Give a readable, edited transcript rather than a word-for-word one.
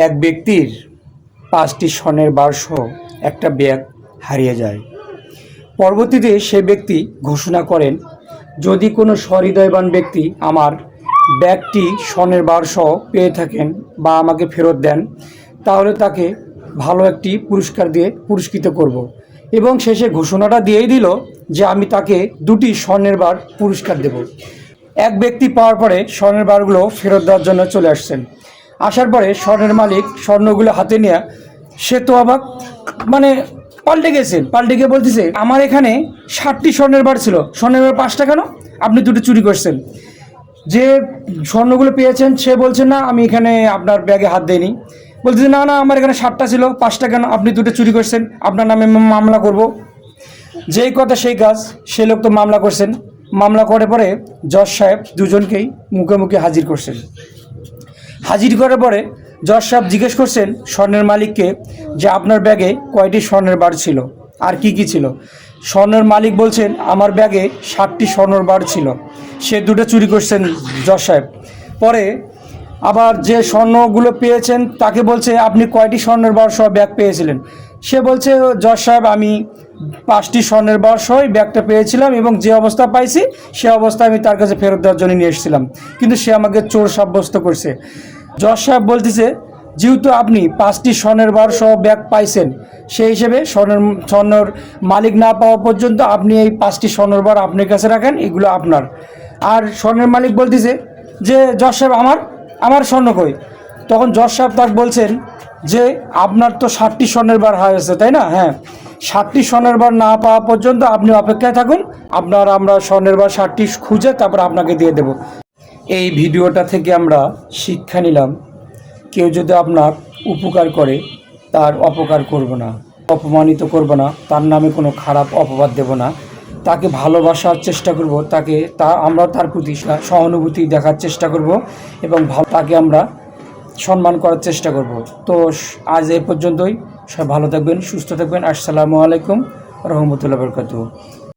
এক ব্যক্তির 5টি স্বর্ণের বারসহ একটা ব্যাগ হারিয়ে যায়। পরবর্তীতে সে ব্যক্তি ঘোষণা করেন, যদি কোনো সহৃদয়বান ব্যক্তি আমার ব্যাগটি স্বর্ণের বারসহ পেয়ে থাকেন বা আমাকে ফেরত দেন, তাহলে তাকে ভালো একটি পুরস্কার দিয়ে পুরস্কৃত করব। এবং শেষে ঘোষণাটা দিয়েই দিল যে আমি তাকে 2টি স্বর্ণের বার পুরস্কার দেব। এক ব্যক্তি পাওয়ার পরে স্বর্ণের বারগুলো ফেরত দেওয়ার জন্য চলে আসছেন। আসার পরে স্বর্ণের মালিক স্বর্ণগুলো হাতে নিয়ে সে তো অবাক, পাল্টে গিয়ে বলতেছে, আমার এখানে 60টি স্বর্ণের বার ছিল, স্বর্ণের বার 5টা কেন? আপনি 2টো চুরি করছেন। যে স্বর্ণগুলো পেয়েছেন সে বলছেন, না আমি এখানে আপনার ব্যাগে হাত দিইনি। বলতেছে, না না আমার এখানে 60টা ছিল, 5টা কেন? আপনি 2টো চুরি করছেন, আপনার নামে মামলা করব। যেই কথা সেই কাজ, সে লোক তো মামলা করছেন। মামলা করে পরে জজ সাহেব দুজনকেই মুখে মুখে হাজির করছেন। হাজির করার পরে জজ সাহেব জিজ্ঞেস করছেন স্বর্ণের মালিককে যে আপনার ব্যাগে কয়টি স্বর্ণের বার ছিল আর কি কি ছিল। স্বর্ণের মালিক বলছেন আমার ব্যাগে 60টি স্বর্ণের বার ছিল, সে 2টো চুরি করছেন জজ সাহেব। পরে আবার যে স্বর্ণগুলো পেয়েছেন তাকে বলছে আপনি কয়টি স্বর্ণের বার সহ ব্যাগ পেয়েছিলেন। সে বলছে জজ সাহেব আমি 5টি স্বর্ণের বার সহ ব্যাগটা পেয়েছিলাম এবং যে অবস্থা পাইছি সে অবস্থায় আমি তার কাছে ফেরত দেওয়ার জন্য নিয়ে এসেছিলাম, কিন্তু সে আমাকে চোর সাব্যস্ত করছে। জজ সাহেব বলতেছে, যেহেতু আপনি 5টি স্বর্ণের বার সহ ব্যাগ পাইছেন, সেই হিসেবে স্বর্ণের মালিক না পাওয়া পর্যন্ত আপনি এই 5টি স্বর্ণের বার আপনার কাছে রাখেন, এগুলো আপনার। আর স্বর্ণের মালিক বলতেছে যে জজ সাহেব আমার স্বর্ণ কই? তখন জজ সাহেব তাকে বলছেন যে আপনার তো 60টি স্বর্ণের বার হয়েছে, তাই না? হ্যাঁ, 60টি স্বর্ণের বার না পাওয়া পর্যন্ত আপনি অপেক্ষায় থাকুন, আমরা স্বর্ণের বার 60টি খুঁজে তারপর আপনাকে দিয়ে দেব। এই ভিডিওটা থেকে আমরা শিক্ষা নিলাম, কেউ যদি আপনার উপকার করে তার অপকার করব না, অপমানিত করব না, তার নামে কোনো খারাপ অপবাদ দেব না, তাকে ভালোবাসার চেষ্টা করব, আমরা তার প্রতি সহানুভূতি দেখার চেষ্টা করব এবং তাকে আমরা সম্মান করার চেষ্টা করব। তো আজ এই পর্যন্তই। সবাই ভালো থাকবেন, সুস্থ থাকবেন। আসসালামু আলাইকুম রহমতুল্লাহ বরকাতুহু।